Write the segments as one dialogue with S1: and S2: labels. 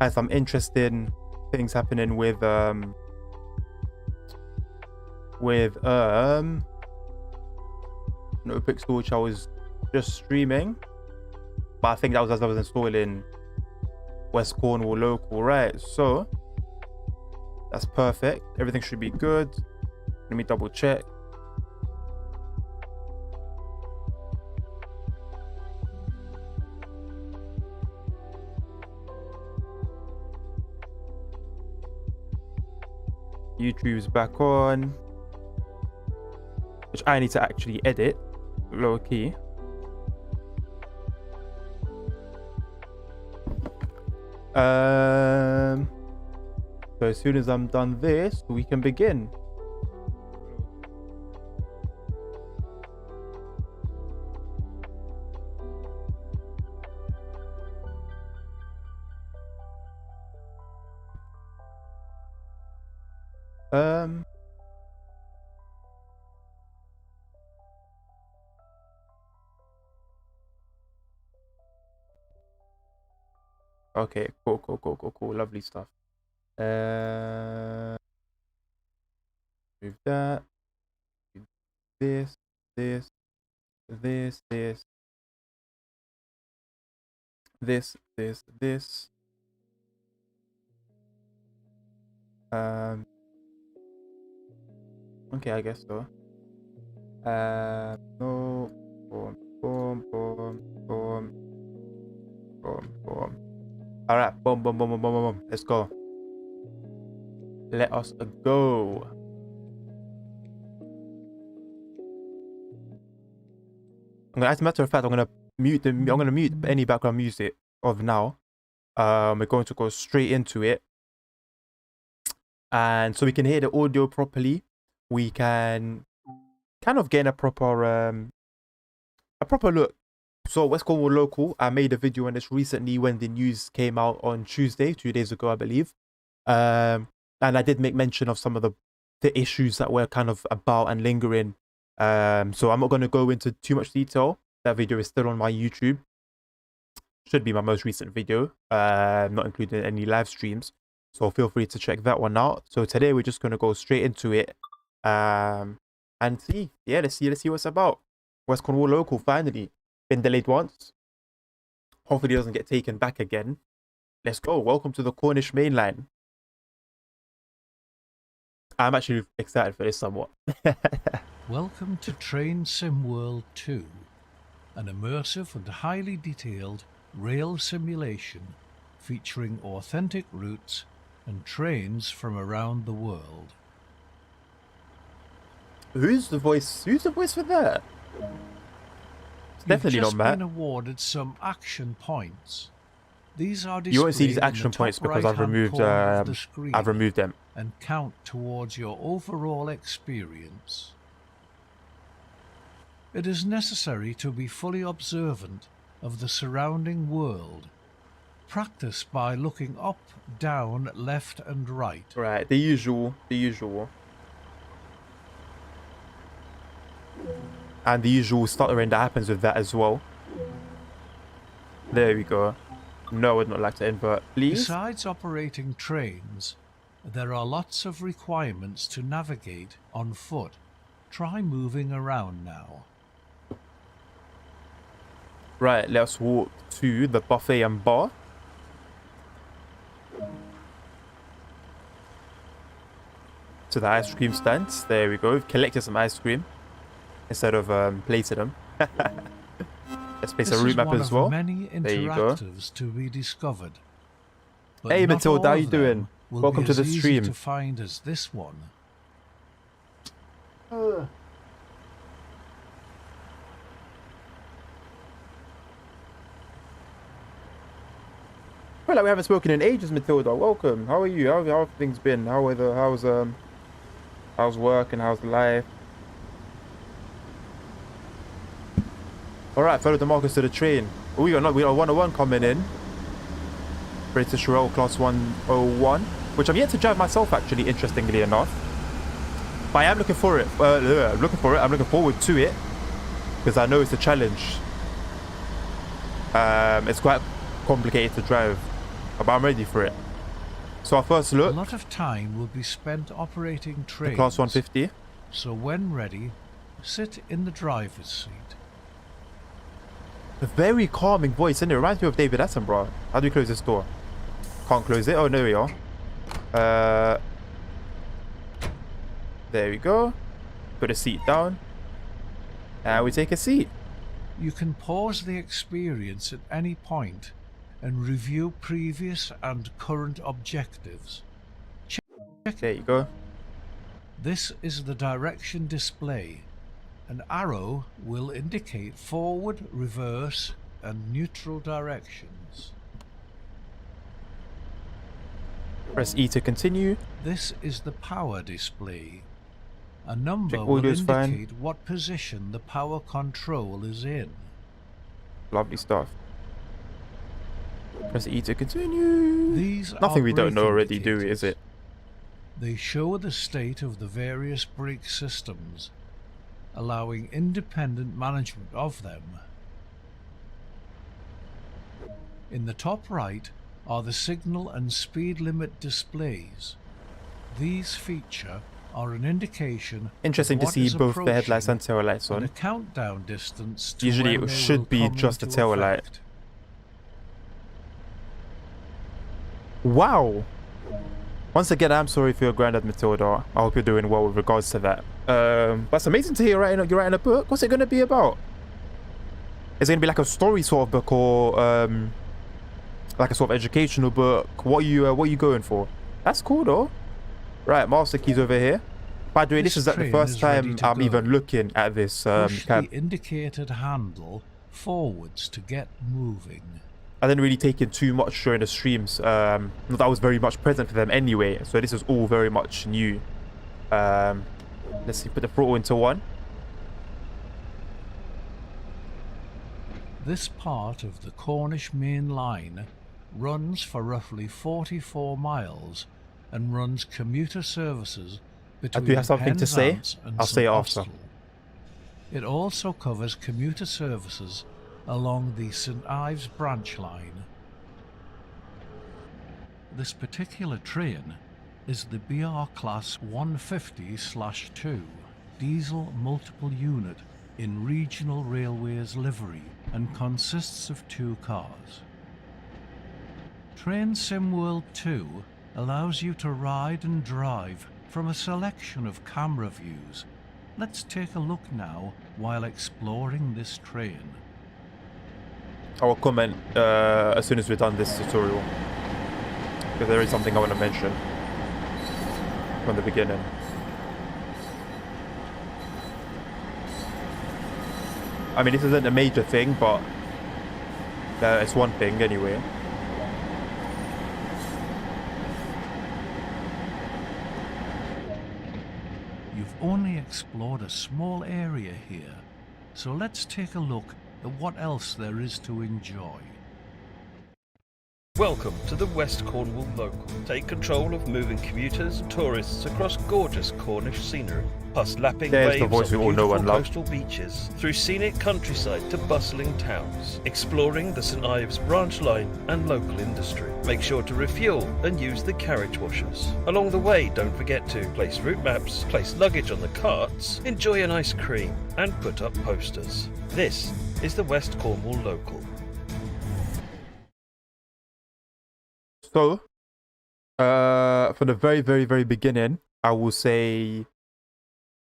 S1: had some interesting things happening with no Pixel, which I was just streaming, but I think that was as I was installing West Cornwall local, right? So that's perfect. Everything should be good. Let me double check. YouTube's back on, which I need to actually edit low key. So as soon as I'm done this, we can begin. Okay, cool. Lovely stuff. Move that. This. Okay, I guess so. No. Boom. All right, boom. Let's go. Let us go. As a matter of fact, I'm gonna mute any background music of now. We're going to go straight into it, and so we can hear the audio properly. We can kind of gain a proper look. So West Cornwall local, I made a video on this recently when the news came out on Tuesday, 2 days ago, I believe. And I did make mention of some of the issues that were kind of about and lingering. So I'm not going to go into too much detail. That video is still on my YouTube. Should be my most recent video, not including any live streams. So feel free to check that one out. So today we're just going to go straight into it, and see. Yeah, let's see what's about. West Cornwall local, finally. Been delayed once. Hopefully it doesn't get taken back again. Let's go. Welcome to the Cornish mainline. I'm actually excited for this somewhat.
S2: Welcome to Train Sim World 2, an immersive and highly detailed rail simulation featuring authentic routes and trains from around the world.
S1: Who's the voice for that? It's definitely not Matt.
S2: You've just been awarded some action points. These are displayed.
S1: You won't see these action points because I've removed them
S2: and count towards your overall experience. It is necessary to be fully observant of the surrounding world. Practice by looking up, down, left and right.
S1: Right, the usual. And the usual stuttering that happens with that as well. There we go. No, I would not like to invert, please.
S2: Besides operating trains, there are lots of requirements to navigate on foot. Try moving around now.
S1: Right, let's walk to the buffet and bar. To the ice cream stands. There we go. We've collected some ice cream instead of plating them. Let's place a route map as well.
S2: Many interactives to be discovered.
S1: Hey Matilda, how you doing? Welcome to the stream.
S2: To find as this one.
S1: I feel like we haven't spoken in ages, Matilda. Welcome. How are you? How have things been? How's work and how's life? All right, follow the markers to the train. Oh, we got 101 coming in. British Rail Class 101, which I'm yet to drive myself, actually, interestingly enough. But I am looking for it. I'm looking forward to it because I know it's a challenge. It's quite complicated to drive. but I'm ready for it. So our first
S2: A
S1: look,
S2: lot of time will be spent operating
S1: the
S2: trains.
S1: Class 150.
S2: So when ready, sit in the driver's seat.
S1: A very calming voice, and it reminds me of David Attenborough. How do we close this door? Can't close it. Oh, there we are. There we go. Put the seat down. And we take a seat.
S2: You can pause the experience at any point and review previous and current objectives.
S1: There you go.
S2: This is the direction display. An arrow will indicate forward, reverse, and neutral directions.
S1: Press E to continue.
S2: This is the power display. A number
S1: Check
S2: will
S1: audio's fine.
S2: indicate what position the power control is in.
S1: Lovely stuff. Press E to continue.
S2: These
S1: Nothing
S2: are
S1: we don't know
S2: brake
S1: already, do we, is it?
S2: They show the state of the various brake systems, allowing independent management of them. In the top right are the signal and speed limit displays. These feature are an indication
S1: Interesting
S2: of
S1: to
S2: what
S1: see
S2: is
S1: both the headlights and
S2: approaching
S1: tail lights
S2: and a
S1: on.
S2: countdown distance to
S1: Usually
S2: when
S1: it
S2: they
S1: should
S2: will
S1: be
S2: come
S1: just a
S2: into
S1: tail light.
S2: effect.
S1: Wow. Once again, I'm sorry for your granddad, Matilda. I hope you're doing well with regards to that. But it's amazing to hear you're writing a book. What's it going to be about? Is it going to be like a story sort of book, or like a sort of educational book? What are you going for? That's cool though. Right, master keys over here. By the way, this is like the first time I'm even looking at this
S2: Push
S1: cab.
S2: the indicated handle forwards to get moving.
S1: I didn't really take in too much during the streams. Not that I was very much present for them anyway, so this is all very much new. Let's see, put the throttle into 1.
S2: This part of the Cornish main line runs for roughly 44 miles and runs commuter services between
S1: have something to say.
S2: Penzance and
S1: I'll say it
S2: St.
S1: after.
S2: Austell. It also covers commuter services along the St. Ives branch line. This particular train is the BR Class 150/2 diesel multiple unit in Regional Railways livery and consists of 2 cars. Train Sim World 2 allows you to ride and drive from a selection of camera views. Let's take a look now while exploring this train.
S1: I will comment as soon as we're done this tutorial, because there is something I want to mention from the beginning. I mean, this isn't a major thing, but it's one thing anyway.
S2: You've only explored a small area here, so let's take a look at what else there is to enjoy.
S3: Welcome to the West Cornwall Local. Take control of moving commuters and tourists across gorgeous Cornish scenery, past lapping
S1: There's the
S3: waves
S1: voice
S3: on
S1: we all know
S3: beautiful
S1: and love.
S3: coastal beaches, through scenic countryside to bustling towns, exploring the St Ives branch line and local industry. Make sure to refuel and use the carriage washers. Along the way, don't forget to place route maps, place luggage on the carts, enjoy an ice cream, and put up posters. This is the West Cornwall Local.
S1: So, from the very, very, very beginning, I will say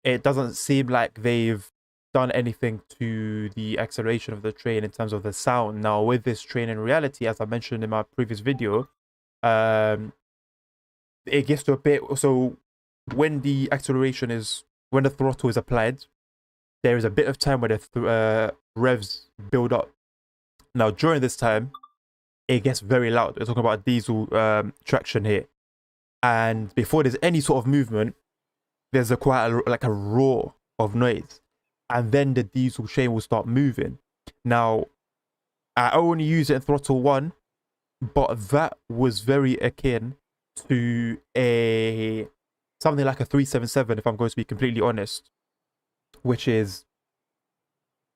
S1: it doesn't seem like they've done anything to the acceleration of the train in terms of the sound. Now, with this train in reality, as I mentioned in my previous video, it gets to a bit, so when the when the throttle is applied, there is a bit of time where the revs build up. Now, during this time, it gets very loud. We're talking about diesel traction here, and before there's any sort of movement, there's a roar of noise, and then the diesel chain will start moving. Now, I only use it in throttle 1, but that was very akin to something like a 377, if I'm going to be completely honest, which is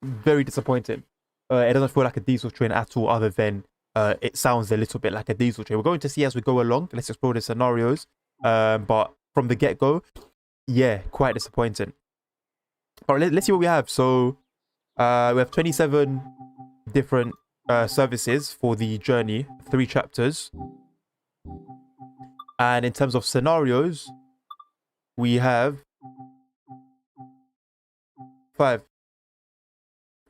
S1: very disappointing. It doesn't feel like a diesel train at all, other than it sounds a little bit like a diesel train. We're going to see as we go along. Let's explore the scenarios. But from the get-go, yeah, quite disappointing. All right, let's see what we have. So we have 27 different services for the journey, 3 chapters. And in terms of scenarios, we have 5.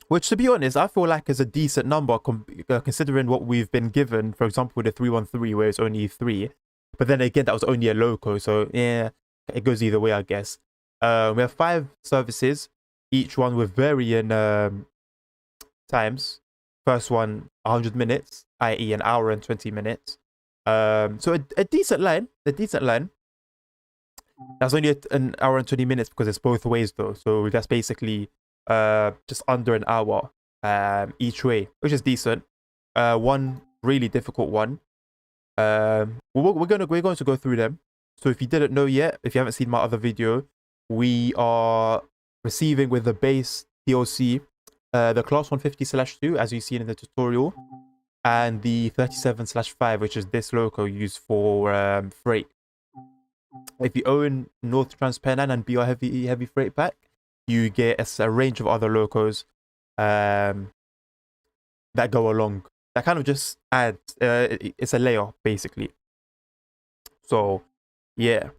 S1: Which, to be honest, I feel like is a decent number considering what we've been given. For example, with the 313, where it's only 3. But then again, that was only a loco. So, yeah, it goes either way, I guess. We have 5 services, each one with varying times. First one, 100 minutes, i.e. an hour and 20 minutes. So a decent line. That's only an hour and 20 minutes because it's both ways, though. So that's basically just under an hour each way, which is decent. One really difficult one. We're going to go through them. So if you didn't know yet, if you haven't seen my other video, we are receiving with the base DLC the class 150/2, as you've seen in the tutorial, and the 37/5, which is this loco used for freight. If you own North Transpennine and BR heavy freight pack, you get a range of other locos that go along. That kind of just adds, it's a layer, basically. So, yeah.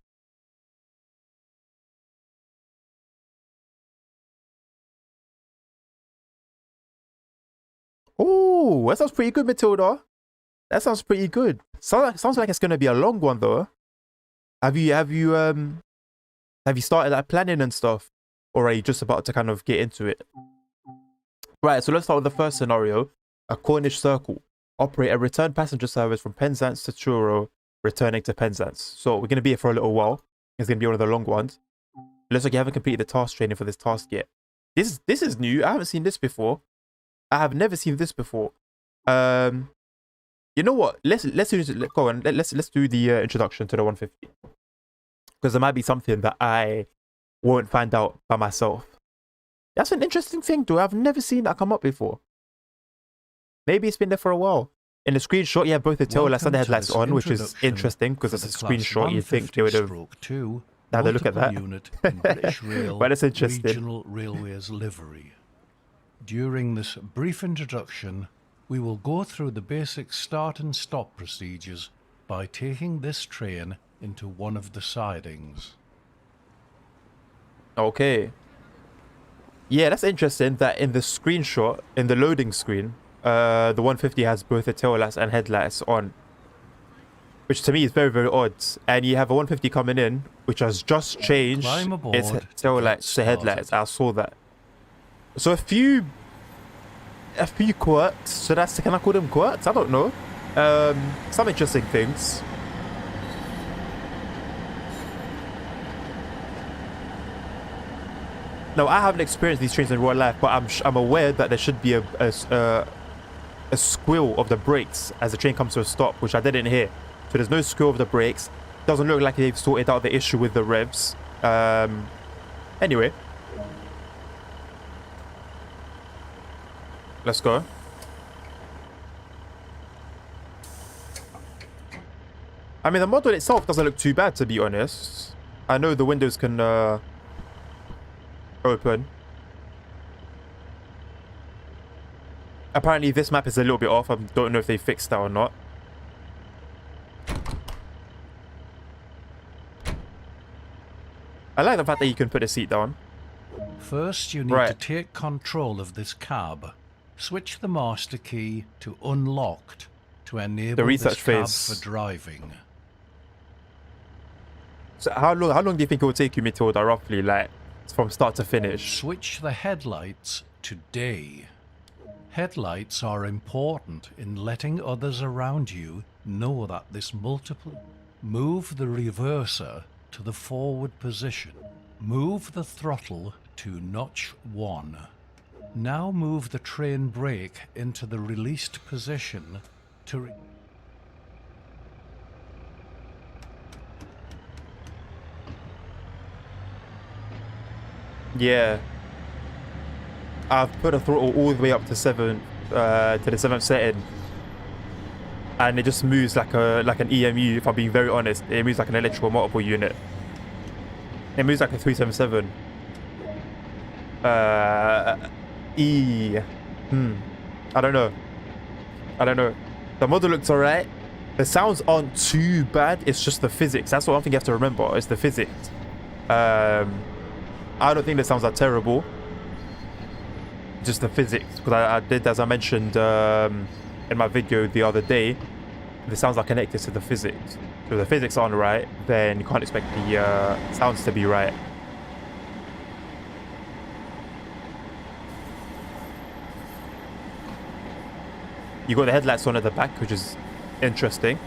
S1: Oh, that sounds pretty good, Matilda. That sounds pretty good. Sounds like it's going to be a long one, though. Have you started like planning and stuff? Or are you just about to kind of get into it? Right, so let's start with the first scenario. A Cornish circle. Operate a return passenger service from Penzance to Truro, returning to Penzance. So we're going to be here for a little while. It's going to be one of the long ones. It looks like you haven't completed the task training for this task yet. This is new. I haven't seen this before. I have never seen this before. You know what? Let's do the introduction to the 150, because there might be something that I won't find out by myself. That's an interesting thing, though. I've never seen that come up before. Maybe it's been there for a while. In the screenshot, you have both the tail lights and the headlights on, which is interesting because it's a screenshot. You'd think they would have had a look at that.
S2: Unit in British Rail
S1: But it's interesting.
S2: Regional Railways livery. During this brief introduction, we will go through the basic start and stop procedures by taking this train into one of the sidings.
S1: Okay. Yeah, that's interesting that in the screenshot, in the loading screen, the 150 has both the tail lights and headlights on, which to me is very, very odd. And you have a 150 coming in, which has just changed its tail lights to headlights. I saw that. So a few quirks. So can I call them quirks? I don't know. Some interesting things. Now, I haven't experienced these trains in real life, but I'm aware that there should be a squeal of the brakes as the train comes to a stop, which I didn't hear. So there's no squeal of the brakes. Doesn't look like they've sorted out the issue with the revs. Anyway. Let's go. I mean, the model itself doesn't look too bad, to be honest. I know the windows can open. Apparently this map is a little bit off. I don't know if they fixed that or not. I like the fact that you can put a seat down.
S2: First, you need to take control of this cab. Switch the master key to unlocked to enable
S1: the research
S2: this cab
S1: phase
S2: for driving.
S1: So how long do you think it will take you, Matilda, roughly, like from start to finish?
S2: Switch the headlights to day. Headlights are important in letting others around you know that this multiple. Move the reverser to the forward position. Move the throttle to notch 1. Now move the train brake into the released position to
S1: Yeah. I've put a throttle all the way up to 7, to the 7th setting. and it just moves like an EMU. If I'm being very honest, it moves like an electrical multiple unit. It moves like a 377. I don't know. The model looks alright. The sounds aren't too bad. It's just the physics. That's one thing you have to remember. It's the physics. I don't think the sounds are terrible. Just the physics. Because I did, as I mentioned in my video the other day, the sounds are connected to the physics. So if the physics aren't right, then you can't expect the sounds to be right. You got the headlights on at the back, which is interesting.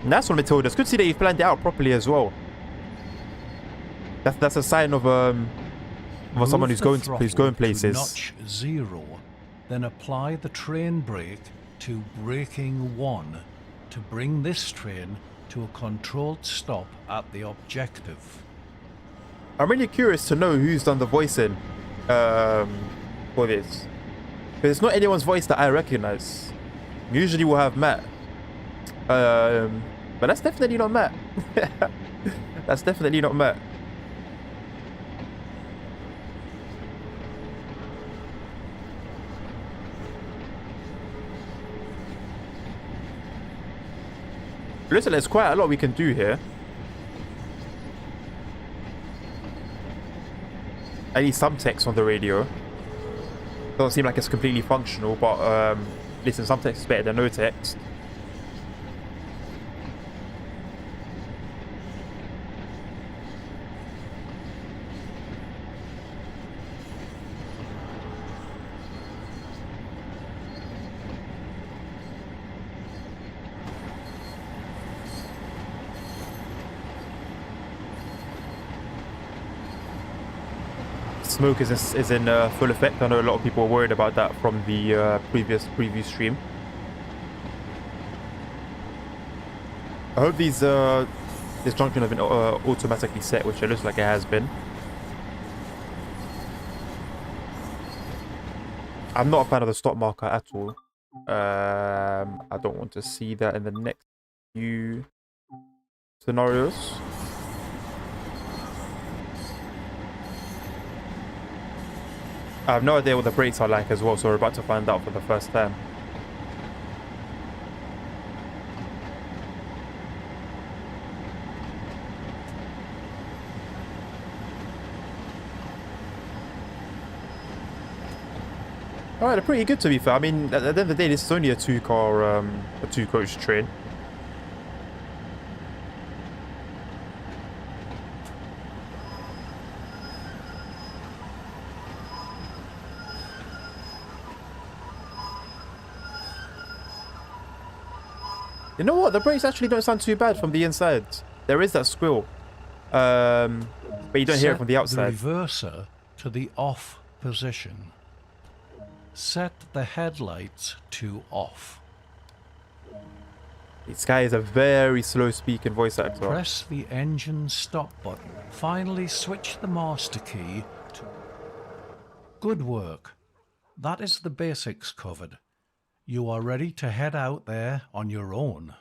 S1: And that's what Matilda. It's good to see that you've planned it out properly as well. That's a sign of someone who's going places.
S2: Notch 0, then apply the train brake to braking 1 to bring this train to a controlled stop at the objective.
S1: I'm really curious to know who's done the voicing for this. Because it's not anyone's voice that I recognize. Usually we'll have Matt. But that's definitely not Matt. That's definitely not Matt. Listen, there's quite a lot we can do here. I need some text on the radio. Doesn't seem like it's completely functional, but listen, some text is better than no text. Smoke is in full effect. I know a lot of people are worried about that from the previous preview stream. I hope this junction has been automatically set, which it looks like it has been. I'm not a fan of the stop marker at all. I don't want to see that in the next few scenarios. I have no idea what the brakes are like as well, so we're about to find out for the first time. Alright, they're pretty good to be fair. I mean, at the end of the day, this is only a two-coach train. You know what? The brakes actually don't sound too bad from the inside. There is that squeal. But you don't hear it from the outside.
S2: Set the reverser to the off position. Set the headlights to off.
S1: This guy is a very slow speaking voice actor.
S2: Press the engine stop button. Finally switch the master key to... Good work. That is the basics covered. You are ready to head out there on your own.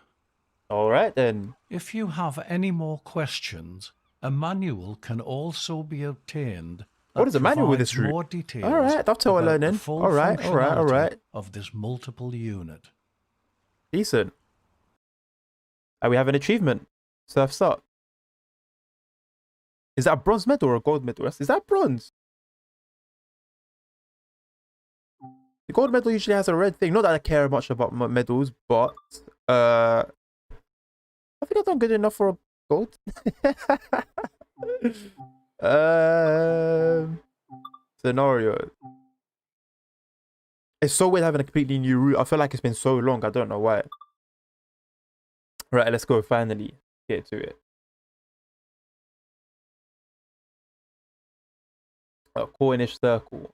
S1: All right, then.
S2: If you have any more questions, a manual can also be obtained.
S1: What is a manual with this route?
S2: More details.
S1: All right, that's how we're learning. All right.
S2: Of this multiple unit.
S1: Decent. And we have an achievement. Surf's up. Is that a bronze medal or a gold medal? Is that bronze? The gold medal usually has a red thing. Not that I care much about medals, but I think I've done good enough for a gold. Scenario. It's so weird having a completely new route. I feel like it's been so long. I don't know why. Right, let's go. Finally get to it. A Cornish circle.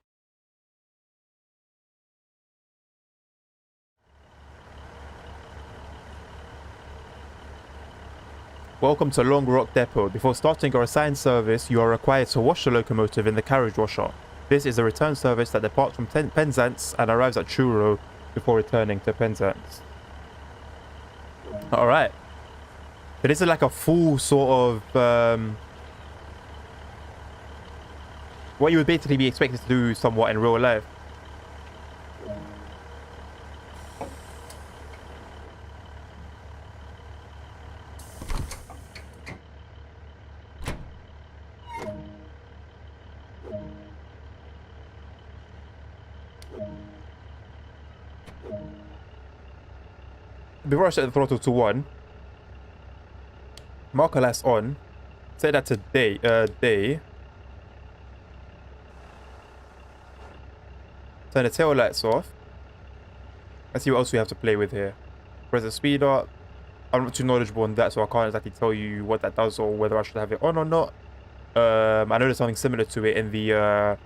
S1: Welcome to Long Rock Depot. Before starting your assigned service, you are required to wash the locomotive in the carriage washer. This is a return service that departs from Penzance and arrives at Truro before returning to Penzance. Alright. But this is like a full sort of... what you would basically be expected to do somewhat in real life. Before I set the throttle to 1, marker lights on, set that to day, turn the tail lights off. Let's see what else we have to play with here. Press the speed up. I'm not too knowledgeable on that, so I can't exactly tell you what that does or whether I should have it on or not. I know there's something similar to it in the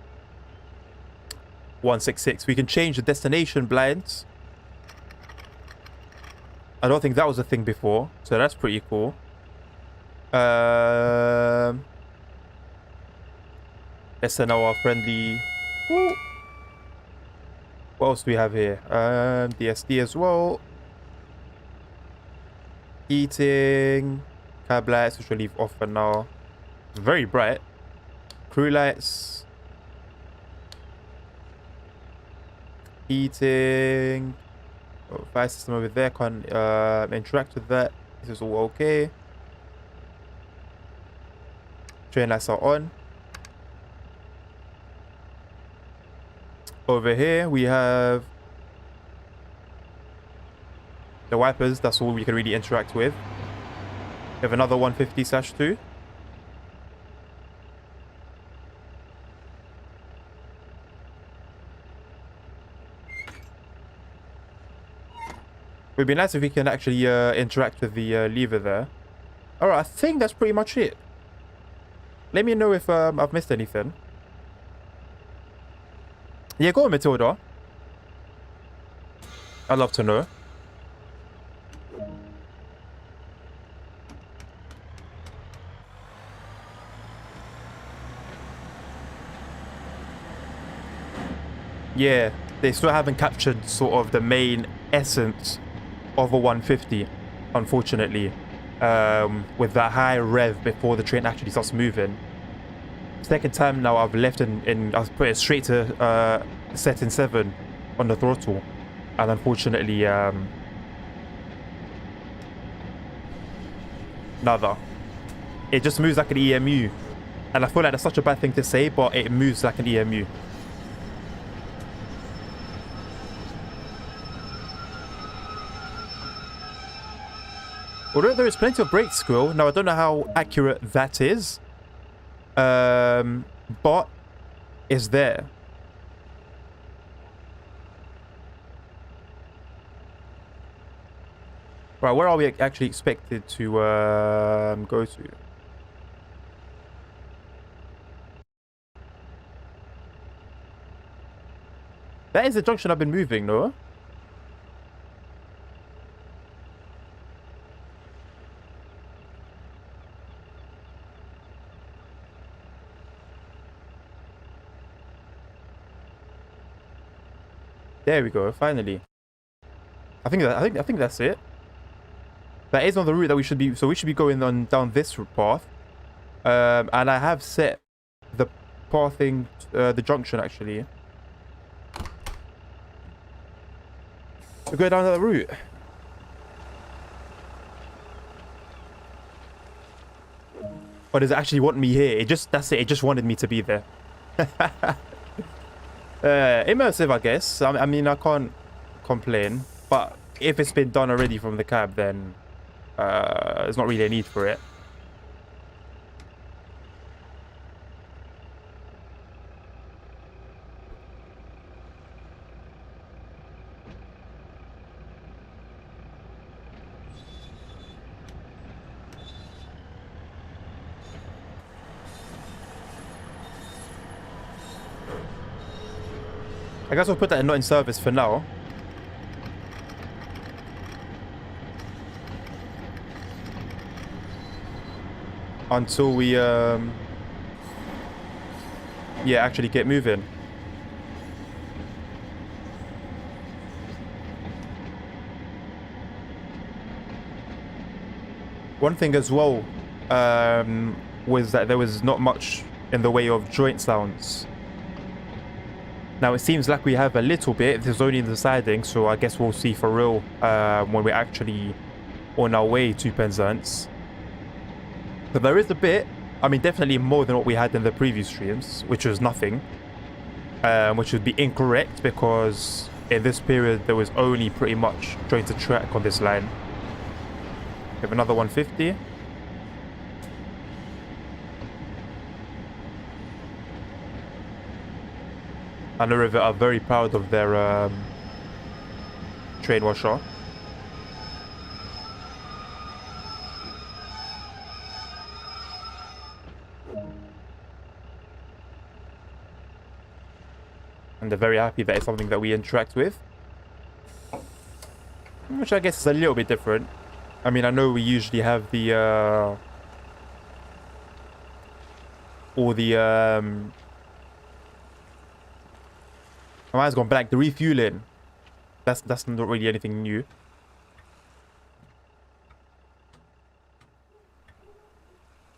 S1: 166. We can change the destination blinds. I don't think that was a thing before, so that's pretty cool. SNL are friendly. Woo. What else do we have here? DSD as well. Heating. Cab lights, which we'll leave off for now. Very bright. Crew lights. Heating. Oh, fire system over there. Can't interact with that. This is all okay. Train lights are on. Over here we have the wipers. That's all we can really interact with. We have another 150/2. It would be nice if we can actually interact with the lever there. Alright, I think that's pretty much it. Let me know if I've missed anything. Yeah, go on, Matilda. I'd love to know. Yeah, they still haven't captured sort of the main essence of a 150, unfortunately, with that high rev before the train actually starts moving. Second time now I've left I've put it straight to setting 7 on the throttle, and unfortunately nada. It just moves like an EMU, and I feel like that's such a bad thing to say, but it moves like an EMU. Although there is plenty of brake squeal. Now I don't know how accurate that is, but it's there. Right, where are we actually expected to go to? That is the junction I've been moving, no? There we go, finally. I think that's it. That is on the route that we should be, so we should be going on down this path. And I have set the pathing, the junction actually. To go down that route. Or does it actually want me here? That's it, it just wanted me to be there. Immersive, I guess. I mean, I can't complain, but if it's been done already from the cab, then there's not really a need for it. I guess we'll put that in not in service for now. Until we, yeah, actually get moving. One thing as well was that there was not much in the way of joint sounds. Now it seems like we have a little bit. There's only the siding, so I guess we'll see for real when we're actually on our way to Penzance. But there is a bit. I mean, definitely more than what we had in the previous streams, which was nothing. Which would be incorrect because in this period there was only pretty much jointed track on this line. We have another 150. And the River are very proud of their train washer. And they're very happy that it's something that we interact with. Which I guess is a little bit different. I mean, I know we usually have the all the my mind's gone blank. The refueling. That's not really anything new.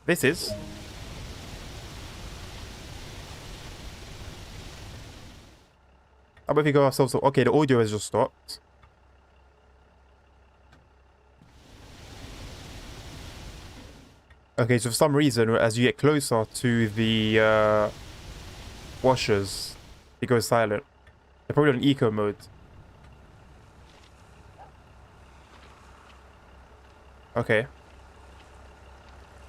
S1: This is. How about if we go ourselves? Okay, the audio has just stopped. Okay, so for some reason, as you get closer to the washers, it goes silent. They're probably on eco mode. Okay.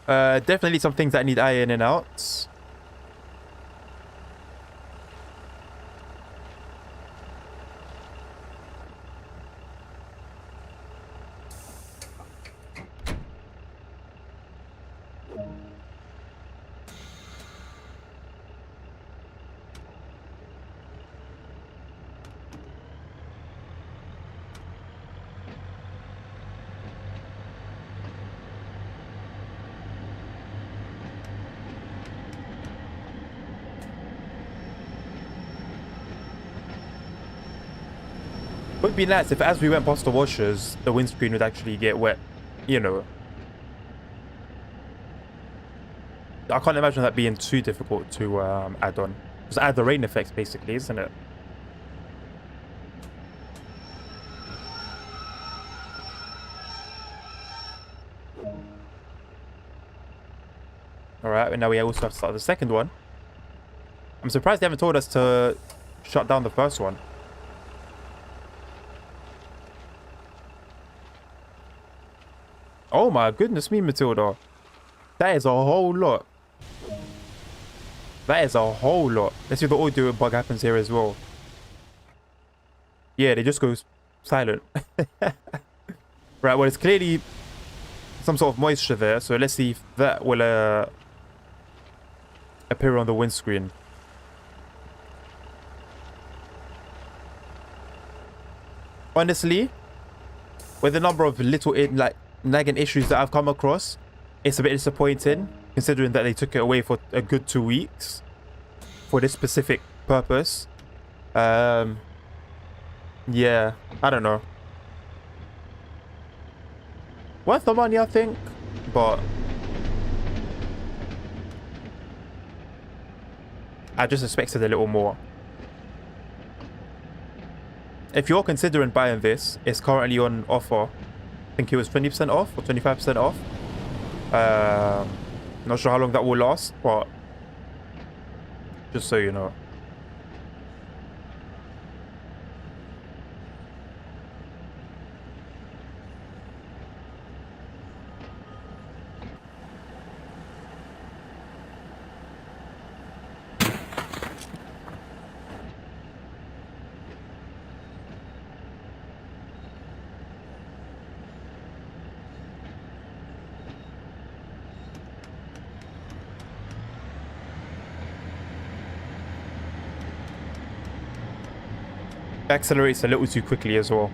S1: Definitely some things that need ironing out. Would be nice if as we went past the washers, the windscreen would actually get wet, you know. I can't imagine that being too difficult to add on. Just add the rain effects basically, isn't it? Alright, and now we also have to start the second one. I'm surprised they haven't told us to shut down the first one. Oh my goodness me, Matilda. That is a whole lot. That is a whole lot. Let's see if the audio bug happens here as well. Yeah, they just go silent. Right, well, it's clearly some sort of moisture there. So let's see if that will appear on the windscreen. Honestly, with the number of little nagging issues that I've come across, it's a bit disappointing considering that they took it away for a good 2 weeks for this specific purpose. Yeah, I don't know. Worth the money, I think, but I just expected a little more. If you're considering buying this, it's currently on offer. I think it was 20% off or 25% off. Not sure how long that will last, but just so you know. Accelerates a little too quickly as well.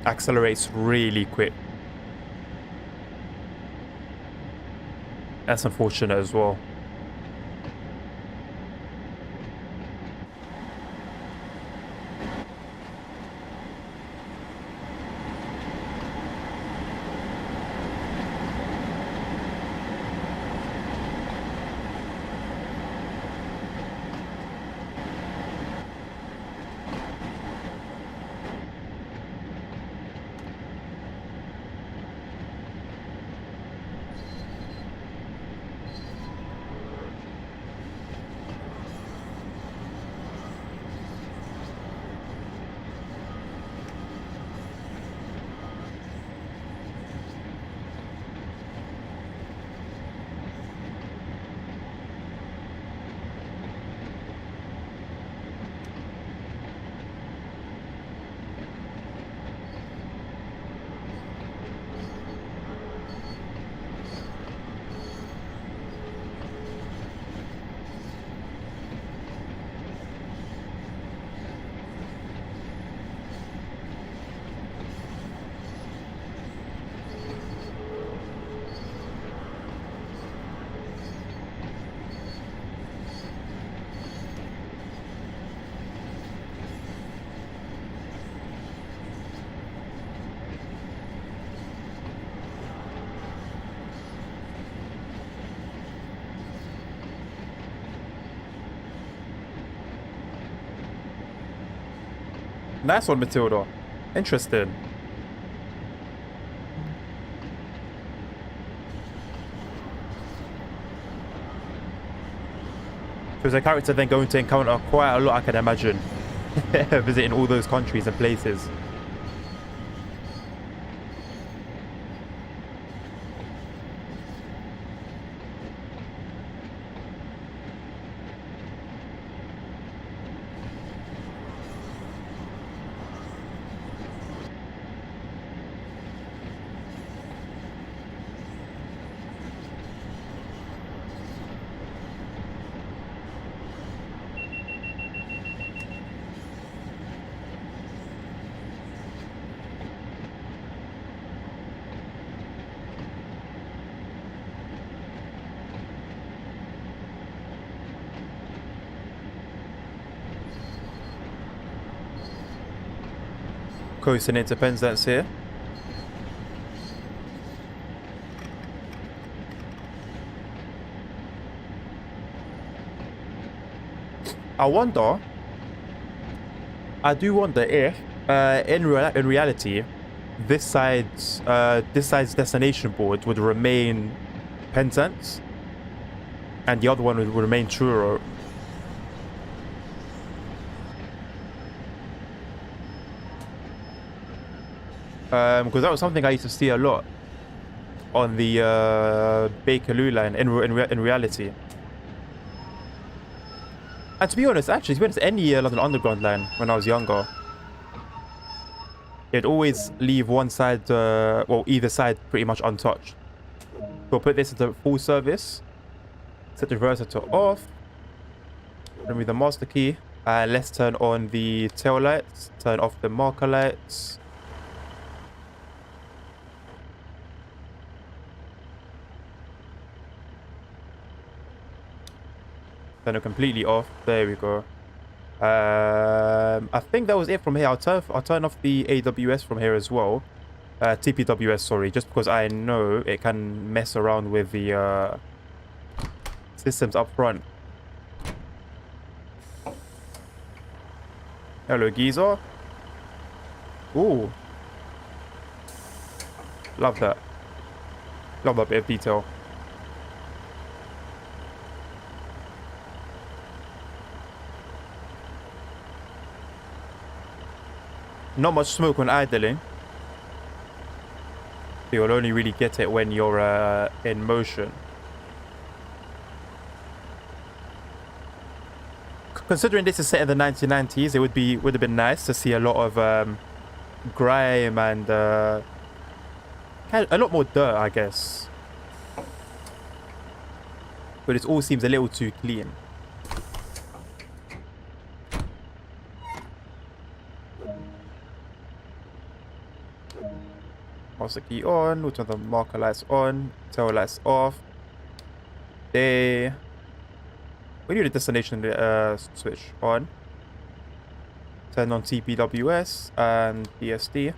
S1: Accelerates really quick. That's unfortunate as well. Nice one, Matilda. Interesting. Because a character then going to encounter quite a lot, I can imagine. Visiting all those countries and places. Coasting independence here. I do wonder if, in reality, this side's destination board would remain Penzance, and the other one would remain Truro. Because that was something I used to see a lot on the Bakerloo line in reality. And to be honest, any London Underground line when I was younger, it'd always leave one side, well, either side pretty much untouched. So we'll put this into full service, set the reverser to off, remove the master key, and let's turn on the tail lights, turn off the marker lights. Turn it completely off. There we go. I think that was it from here. I'll turn off the AWS from here as well. TPWS, sorry, just because I know it can mess around with the systems up front. Hello, geezer. Ooh. Love that. Love that bit of detail. Not much smoke when idling. You'll only really get it when you're in motion. Considering this is set in the 1990s, it would have been nice to see a lot of grime and a lot more dirt, I guess. But it all seems a little too clean. Master key on, we'll turn the marker lights on, tail lights off. We need a destination switch on. Turn on TPWS and BSD.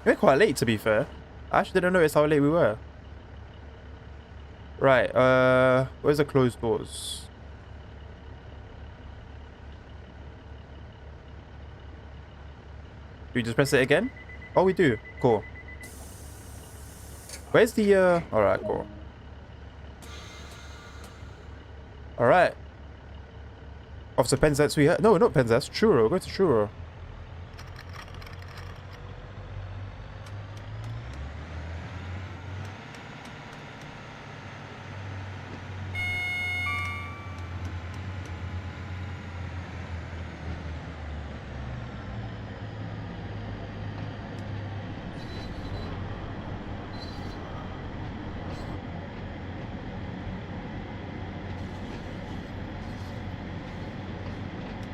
S1: We're quite late, to be fair. I actually didn't notice how late we were. Right, where's the closed doors? Do we just press it again? Oh, we do. Cool. Where's the, alright, cool. Alright. Officer Penzance, we have... No, not Penzance. Truro. Go to Truro.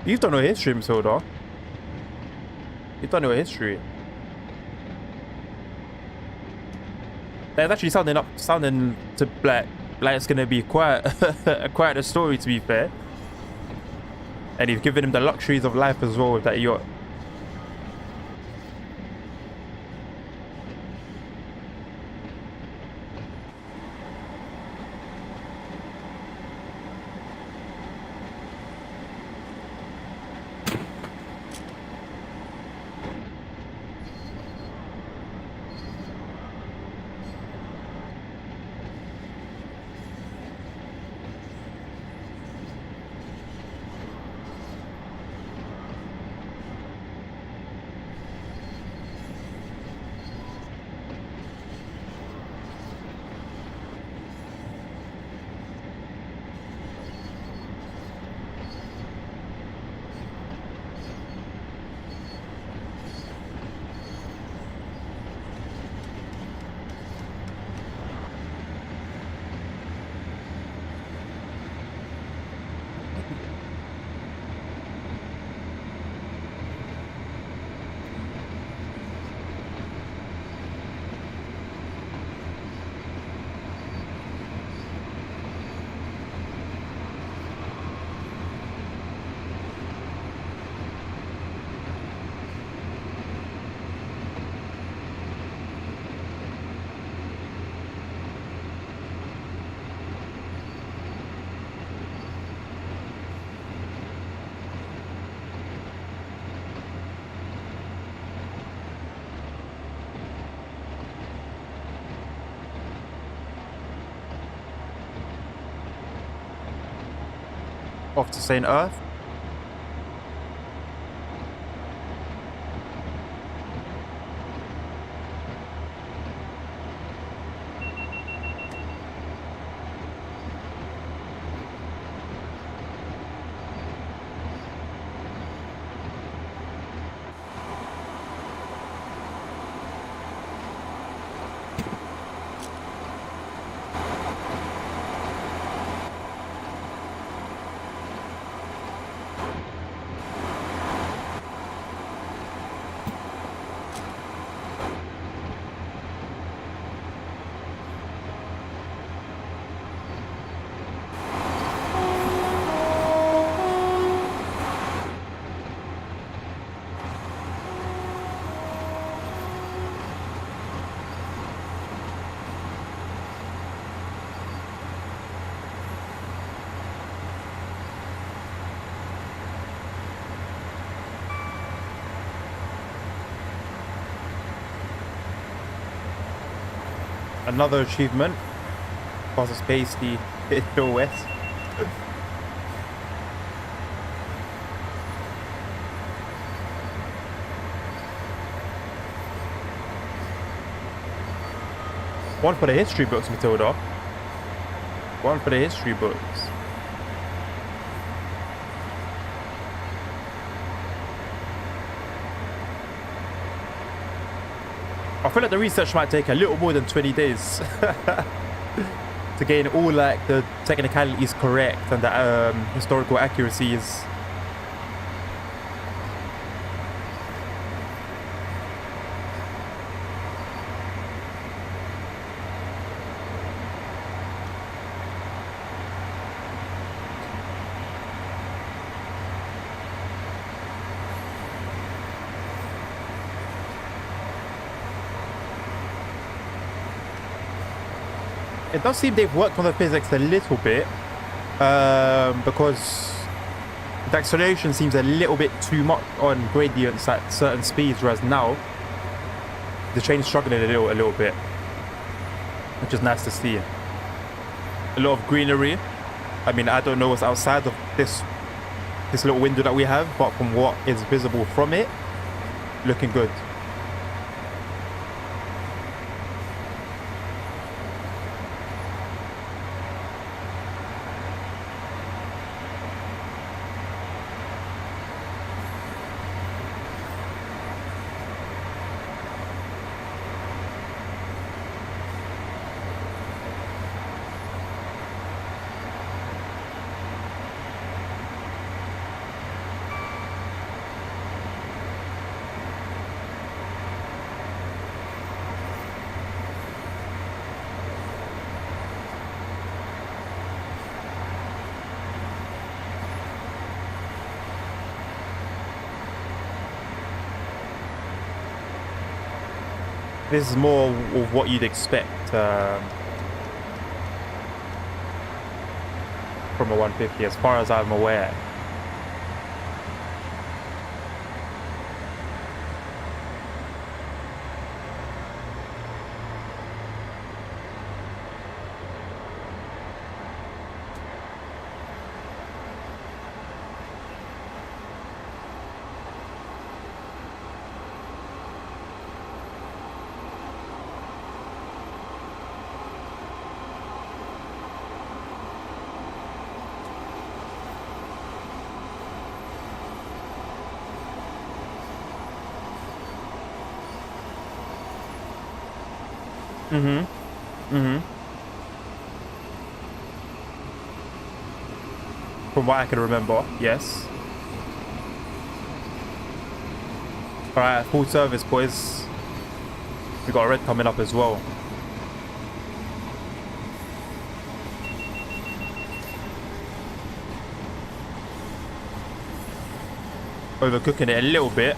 S1: You've done no history, Matilda. You've done no history. That's actually sounding to like it's gonna be quite quite a story, to be fair. And you've given him the luxuries of life as well with that yacht. Off to St. Earth. Another achievement. Causes space the Hill West. One for the history books, Matilda. One for the history books. I feel like the research might take a little more than 20 days to gain all like the technicalities correct and the historical accuracies. It does seem they've worked on the physics a little bit because the acceleration seems a little bit too much on gradients at certain speeds, whereas now the train's struggling a little bit, which is nice to see. A lot of greenery. I mean, I don't know what's outside of this little window that we have, but from what is visible from it, looking good. This is more of what you'd expect from a 150, as far as I'm aware. From what I can remember, yes. Alright, full service, boys. We got a red coming up as well. Overcooking it a little bit.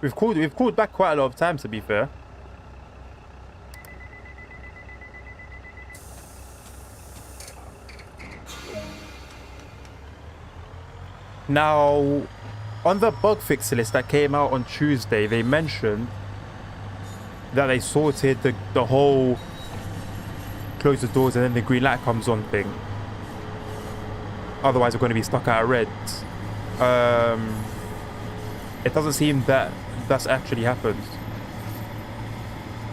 S1: We've called back quite a lot of times, to be fair. Now, on the bug fix list that came out on Tuesday, they mentioned that they sorted the whole close the doors and then the green light comes on thing. Otherwise, we're going to be stuck at a red. It doesn't seem that that's actually happened.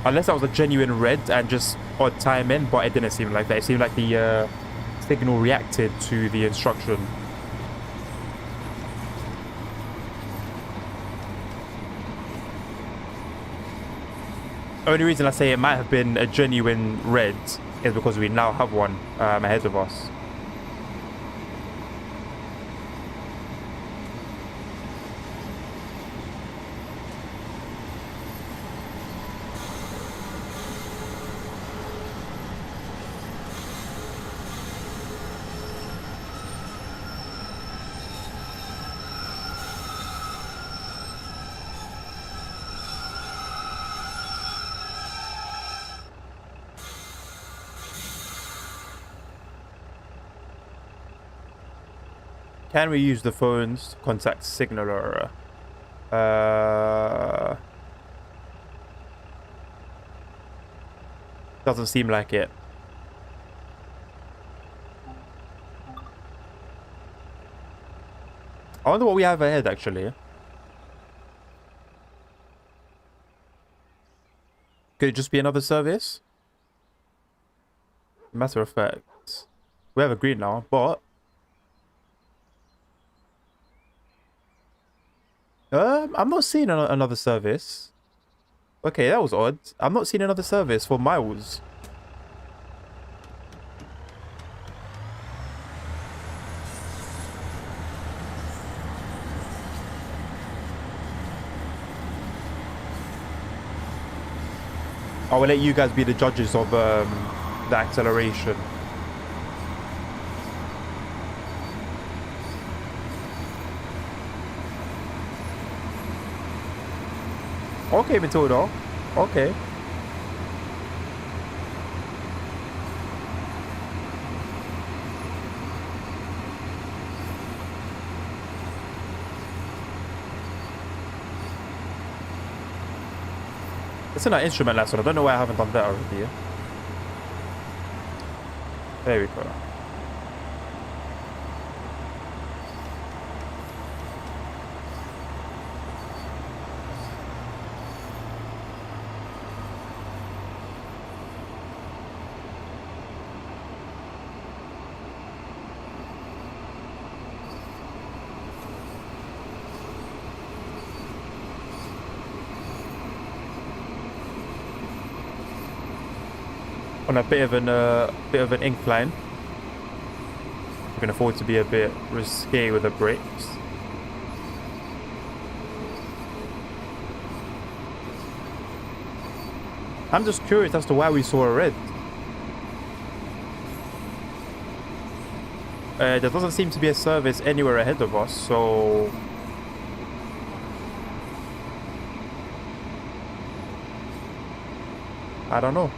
S1: Unless that was a genuine red and just odd timing, but it didn't seem like that. It seemed like the signal reacted to the instruction. Only reason I say it might have been a genuine red is because we now have one ahead of us. Can we use the phones to contact signaler? Doesn't seem like it. I wonder what we have ahead, actually. Could it just be another service? Matter of fact, we have a green now, but I'm not seeing another service. Okay, that was odd. I'm not seeing another service for miles. I will let you guys be the judges of the acceleration. Okay, Matilda. Okay. It's in our instrument lesson. I don't know why I haven't done that already. There we go. on a bit of an incline. We can afford to be a bit risque with the brakes. I'm just curious as to why we saw a red. There doesn't seem to be a service anywhere ahead of us, so I don't know.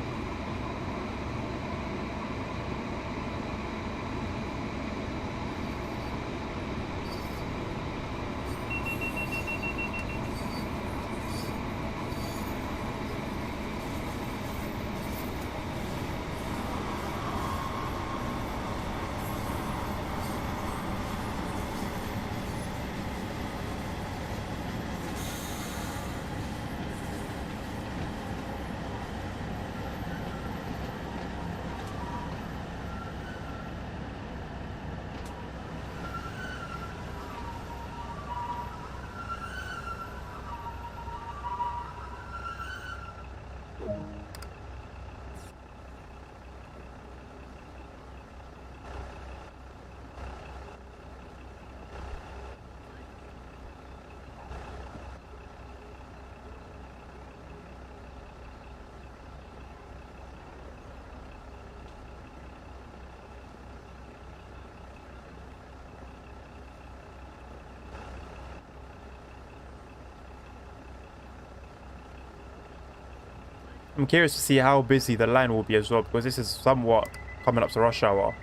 S1: I'm curious to see how busy the line will be as well, because this is somewhat coming up to rush hour.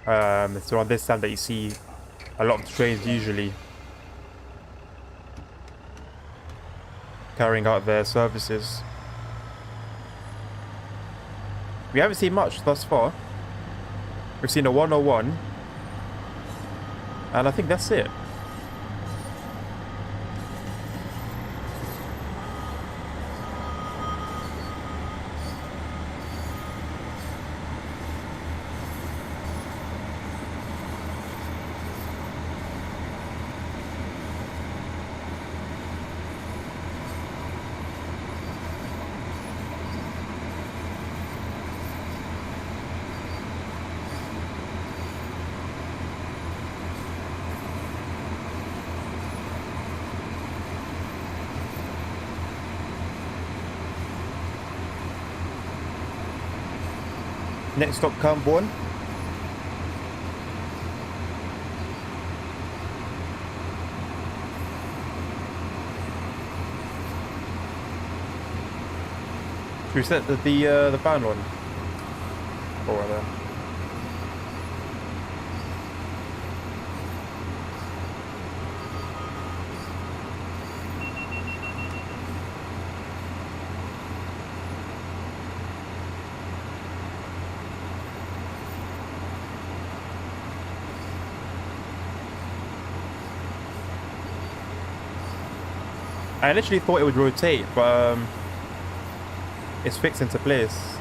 S1: It's around this time that you see a lot of trains usually carrying out their services. We haven't seen much thus far. We've seen a 101, and I think that's it. Next stop, Cornwall. Should we set the band one? Or rather. I literally thought it would rotate, but it's fixed into place.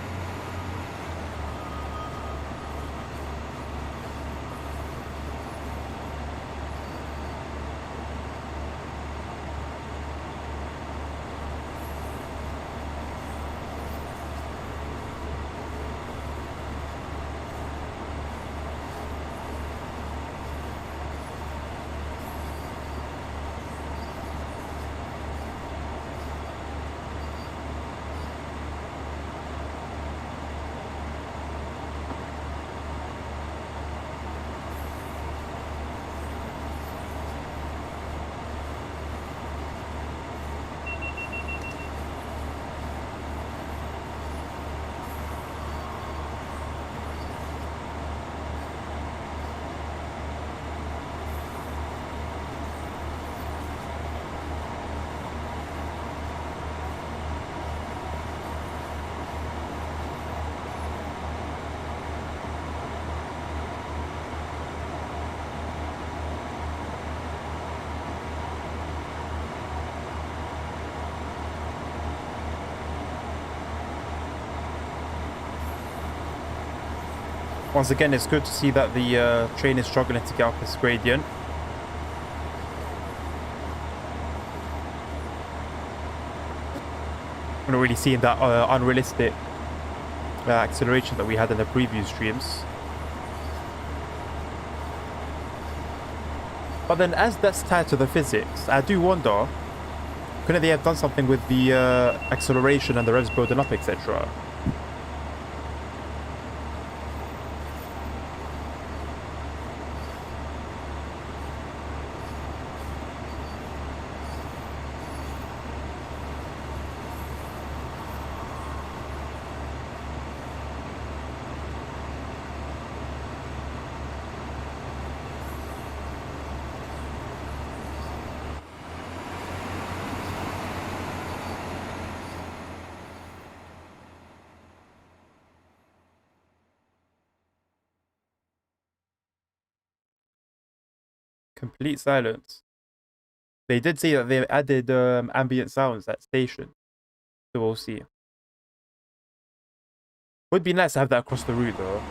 S1: Once again, it's good to see that the train is struggling to get up this gradient. I'm not really seeing that unrealistic acceleration that we had in the previous streams. But then as that's tied to the physics, I do wonder, couldn't they have done something with the acceleration and the revs building up, etc.? Complete silence. They did say that they added ambient sounds at station, so we'll see. Would be nice to have that across the route though.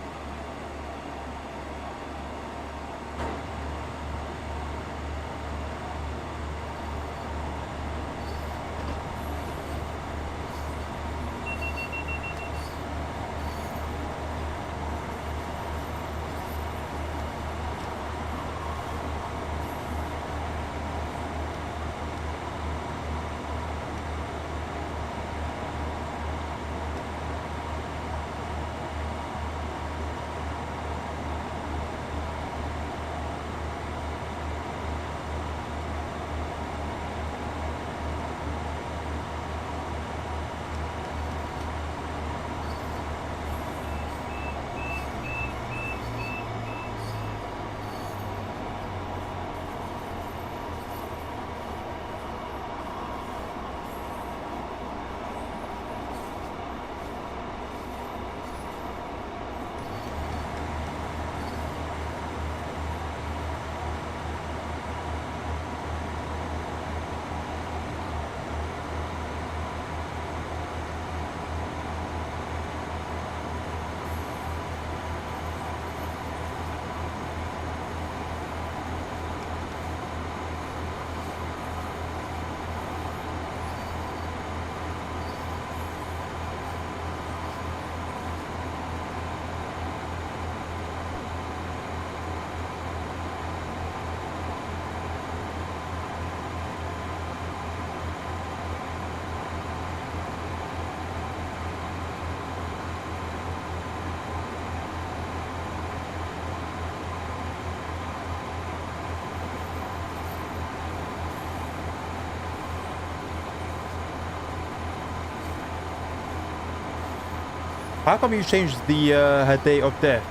S1: How come you changed the her date of death,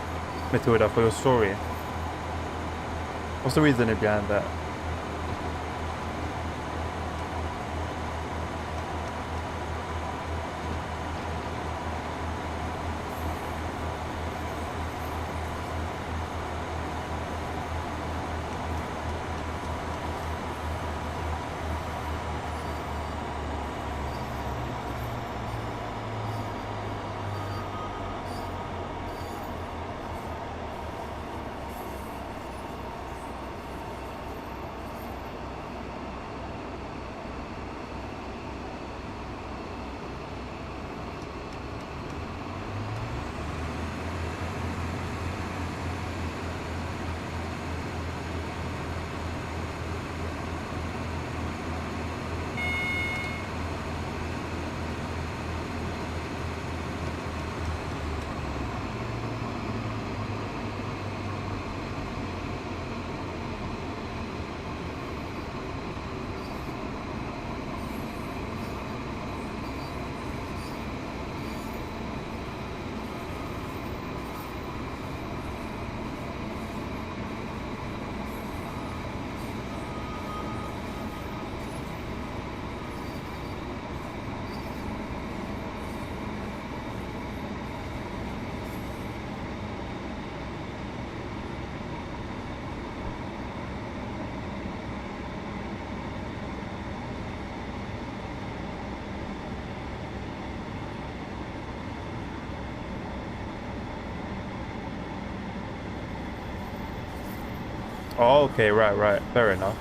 S1: Matilda, for your story? What's the reasoning behind that? Oh, okay, right. Fair enough.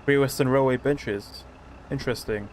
S1: Great Western Railway benches. Interesting.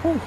S1: Whew.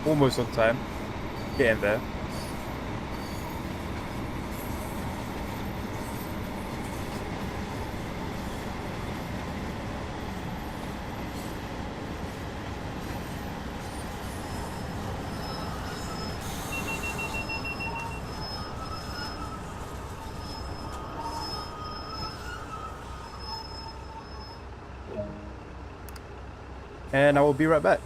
S1: Almost on time. Getting there. and I will be right back.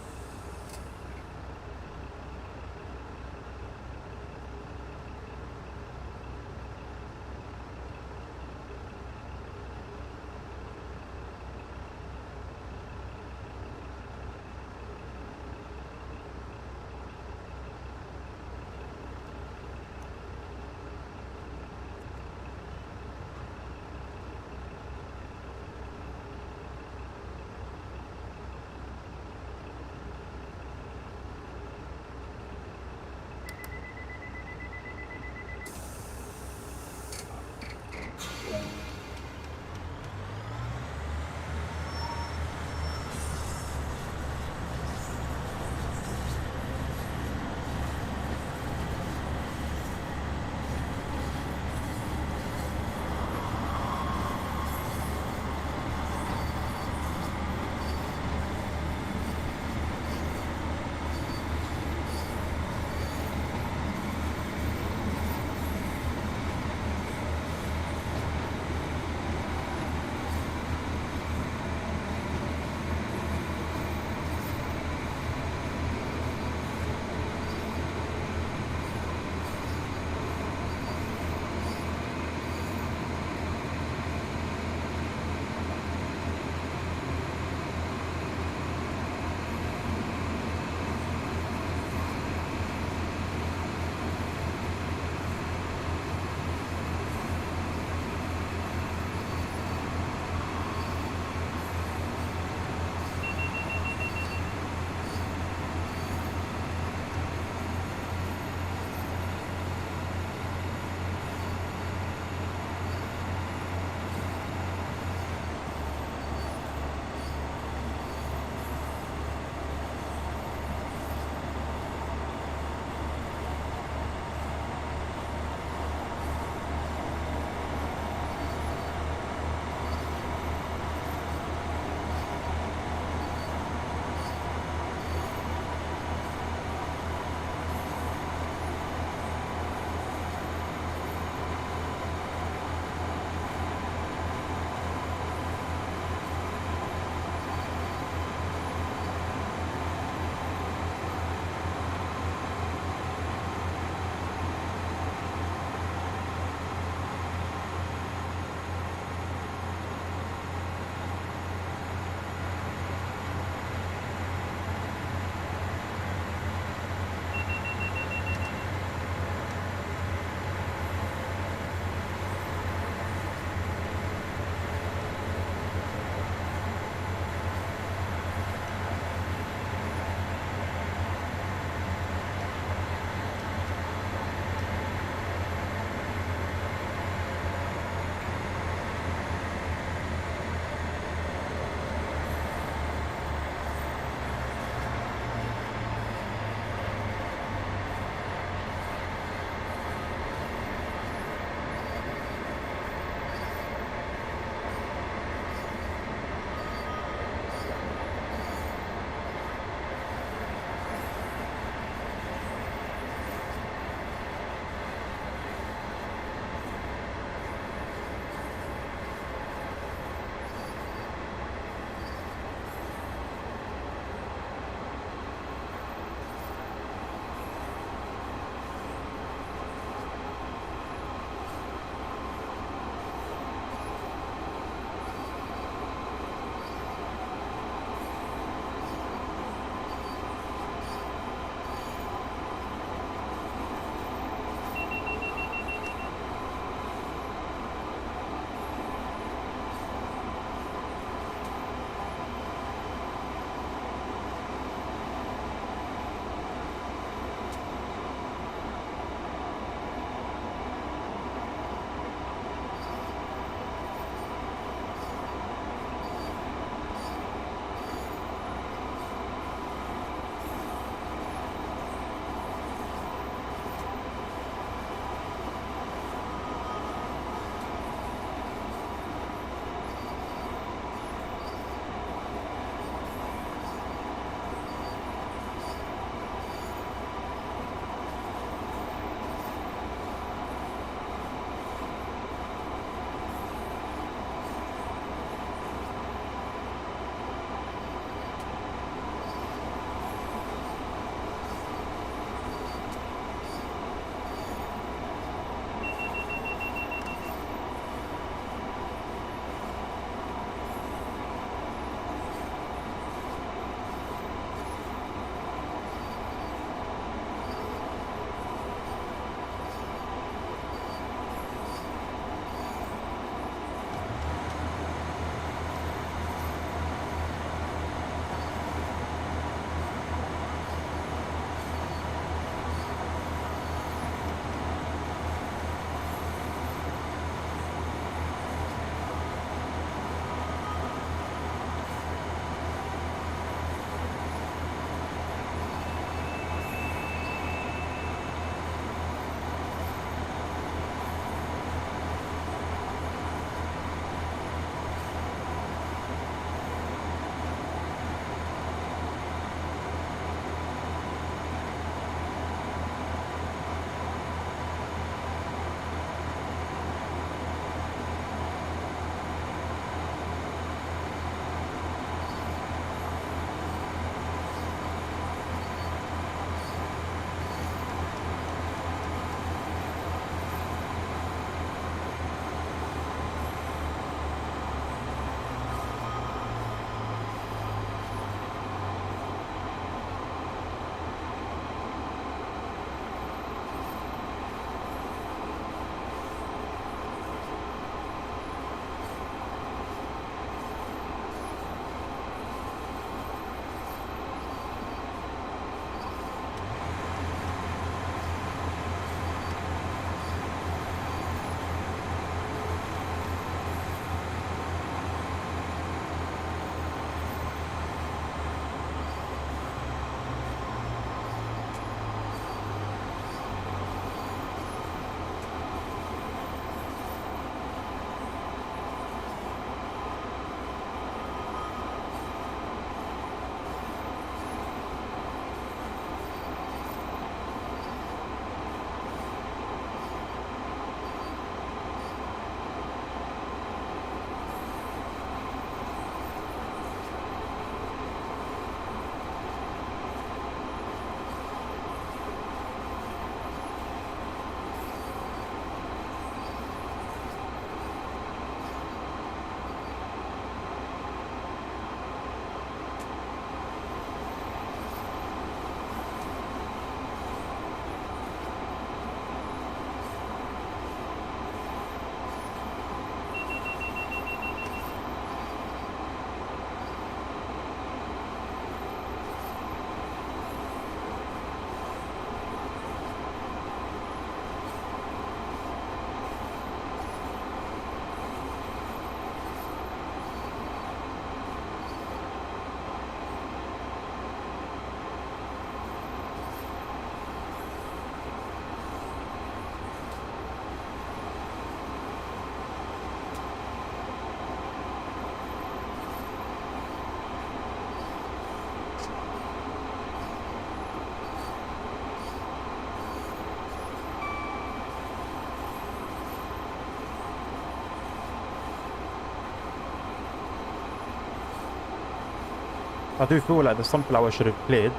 S1: I do feel like the sunflower should have cleared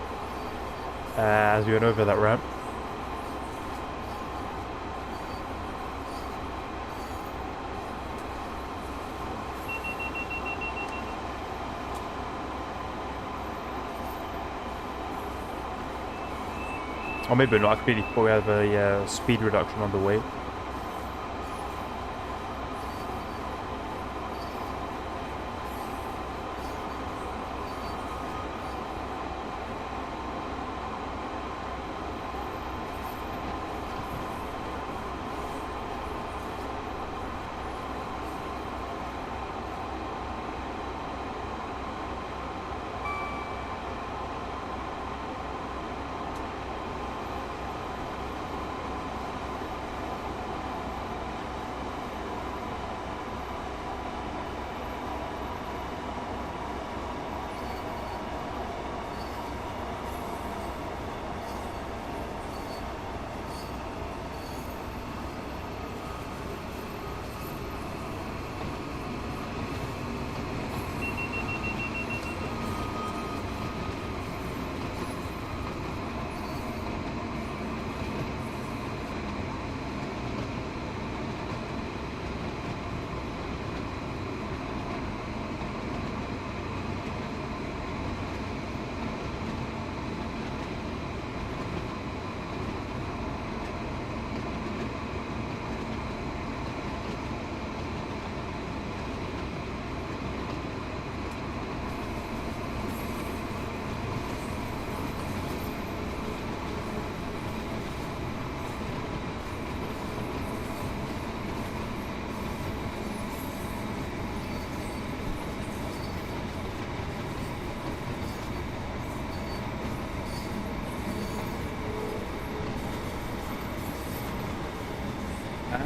S1: as we went over that ramp. Or maybe not, I completely thought we have a speed reduction on the way.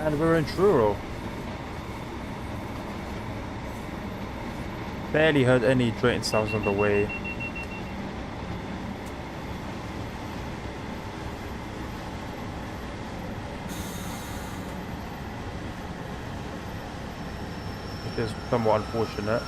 S1: And we're in Truro. Barely heard any train sounds on the way. Which is somewhat unfortunate.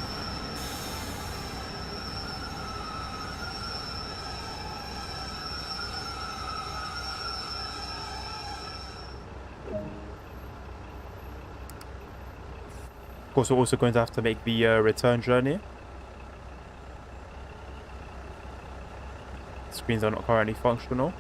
S1: Of course, we're also going to have to make the return journey. Screens are not currently functional.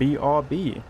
S1: BRB.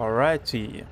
S1: Alrighty.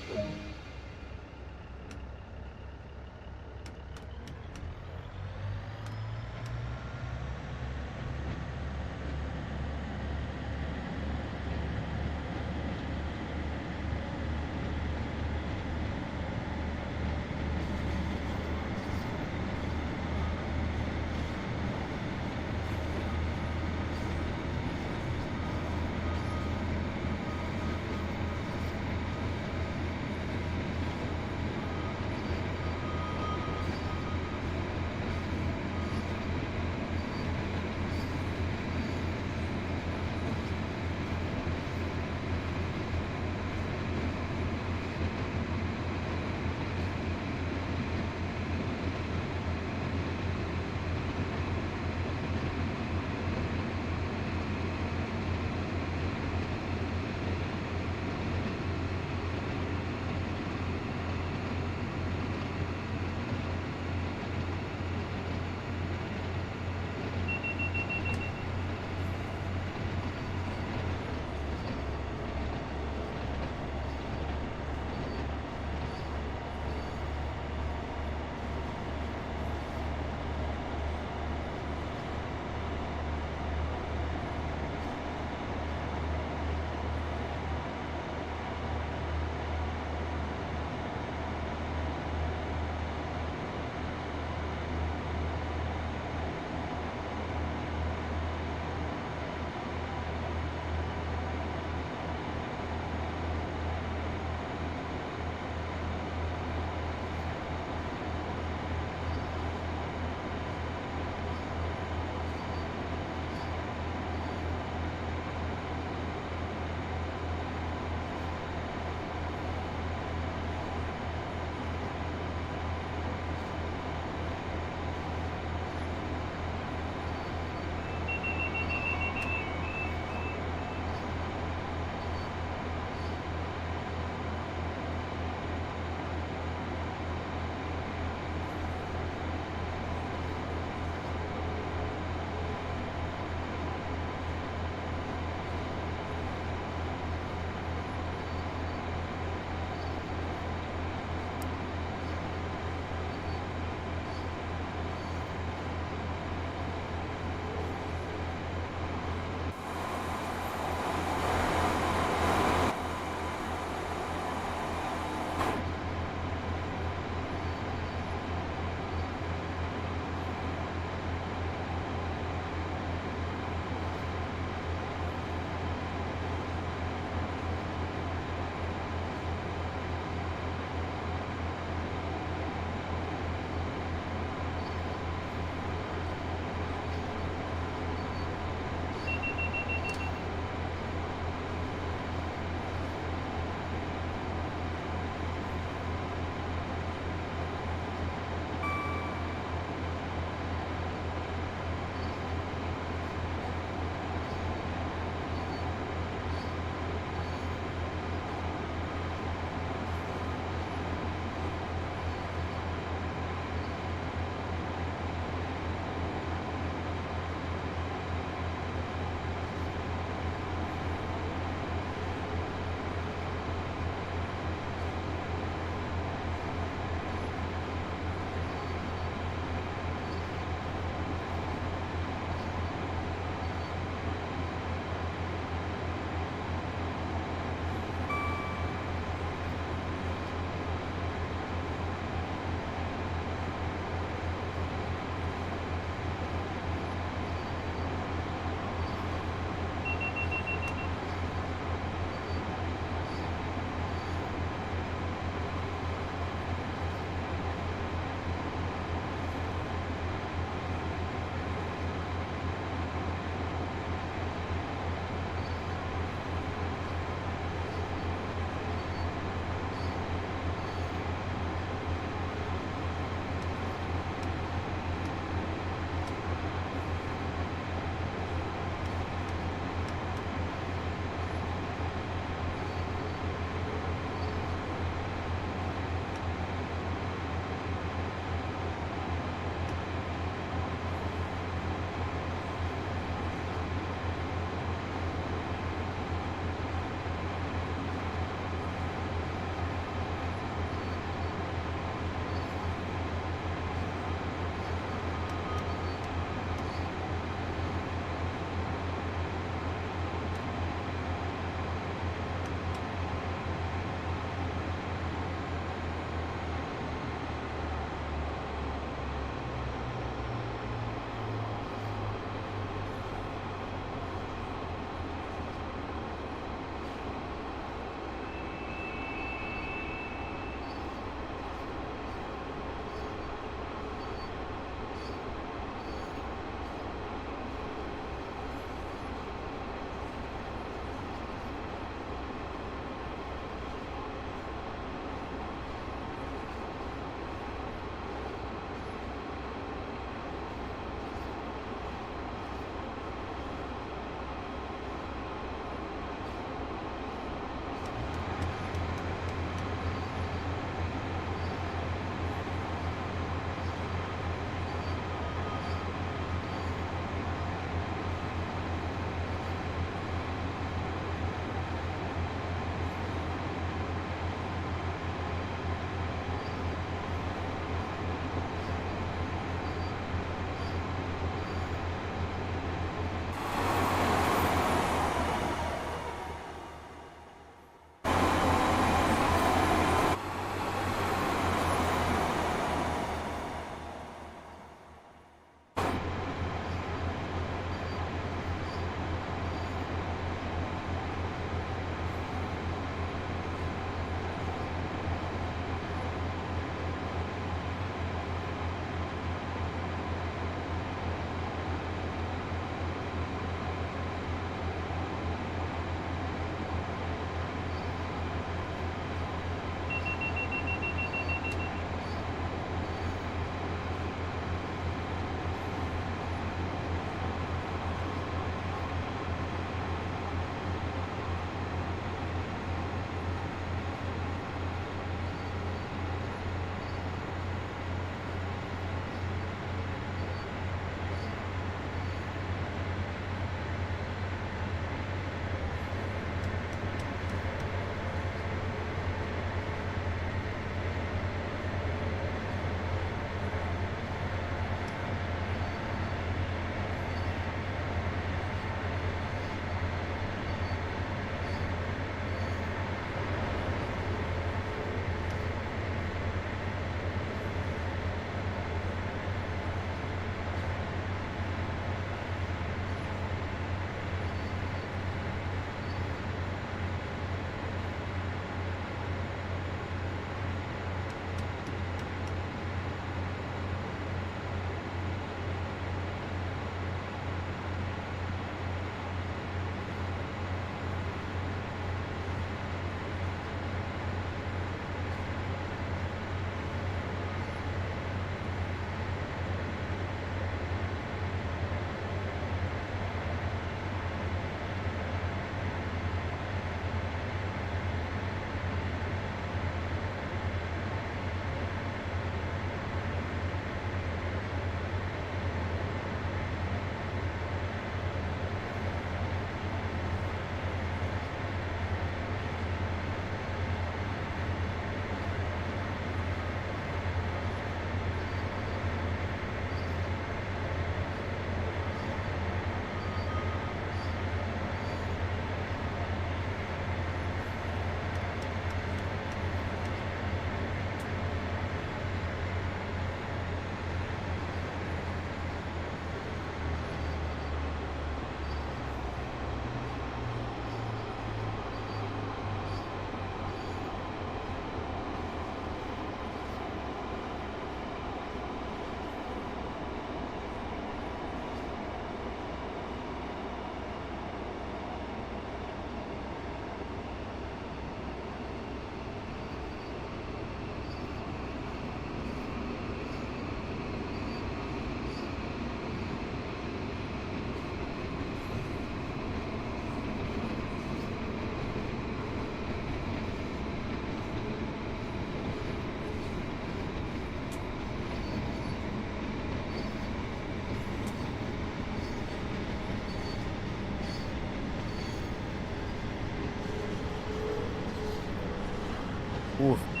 S1: Oof.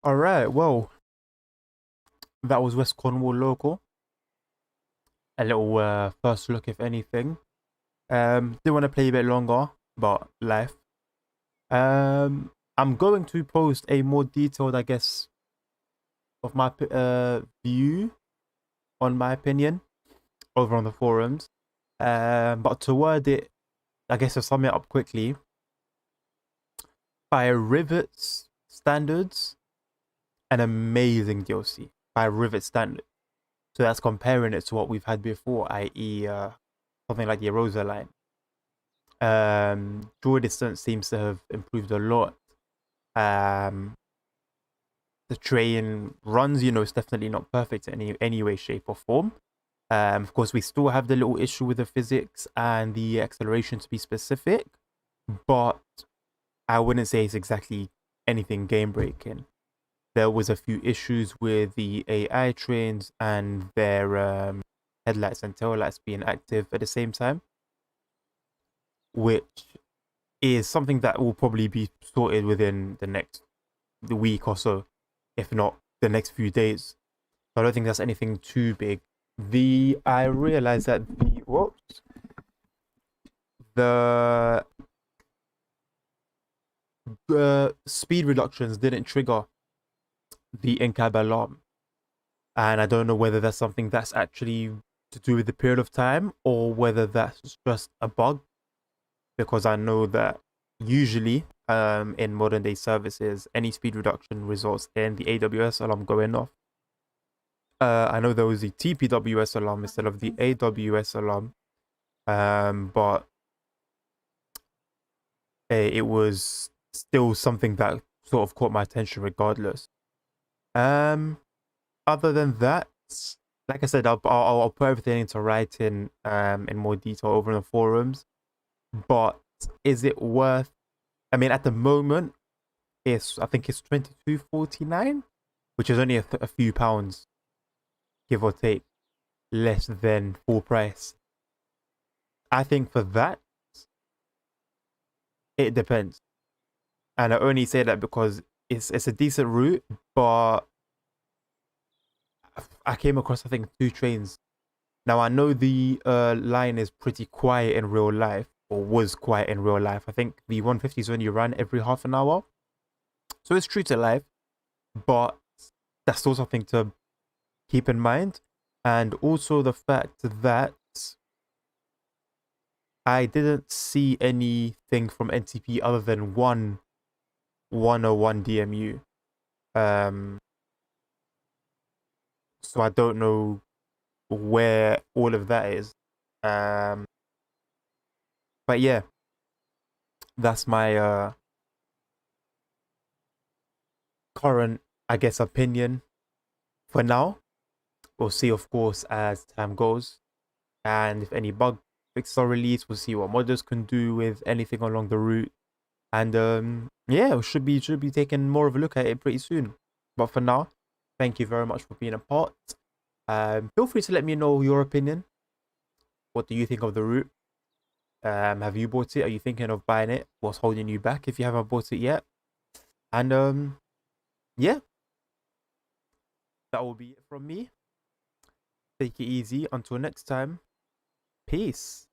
S1: All right, well, that was West Cornwall local. A little first look, if anything. Didn't want to play a bit longer, but life. I'm going to post a more detailed, I guess, of my view on my opinion over on the forums. But to word it, I guess to sum it up quickly, by Rivet's standards, an amazing DLC by Rivet standards. So that's comparing it to what we've had before, i.e., something like the Erosa line. Draw distance seems to have improved a lot. The train runs, it's definitely not perfect in any way, shape, or form. Of course, we still have the little issue with the physics and the acceleration, to be specific, but I wouldn't say it's exactly anything game breaking. There was a few issues with the AI trains and their headlights and taillights being active at the same time, which is something that will probably be sorted within the week or so, if not the next few days. So I don't think that's anything too big. I realized that the speed reductions didn't trigger the in-cab alarm, and I don't know whether that's something that's actually to do with the period of time or whether that's just a bug, because I know that usually in modern day services any speed reduction results in the AWS alarm going off. I know there was a TPWS alarm instead of the AWS alarm, but it was still something that sort of caught my attention regardless. Other than that, like I said, I'll put everything into writing in more detail over in the forums. But is it worth? I mean, at the moment, I think it's $22.49, which is only a few pounds, give or take, less than full price. I think for that, it depends, and I only say that because it's a decent route, but I came across, I think, 2 trains. Now, I know the line is pretty quiet in real life, or was quiet in real life. I think the 150s only run every half an hour. So it's true to life, but that's still something to keep in mind. And also the fact that I didn't see anything from NTP other than one 101 DMU. So I don't know where all of that is. But yeah, that's my current, I guess, opinion for now. We'll see, of course, as time goes, and if any bug fixes are released, we'll see what modders can do with anything along the route. And yeah, we should be taking more of a look at it pretty soon. But for now, thank you very much for being a part. Feel free to let me know your opinion. What do you think of the route? Have you bought it? Are you thinking of buying it? What's holding you back if you haven't bought it yet? And yeah, that will be it from me. Take it easy. Until next time. Peace.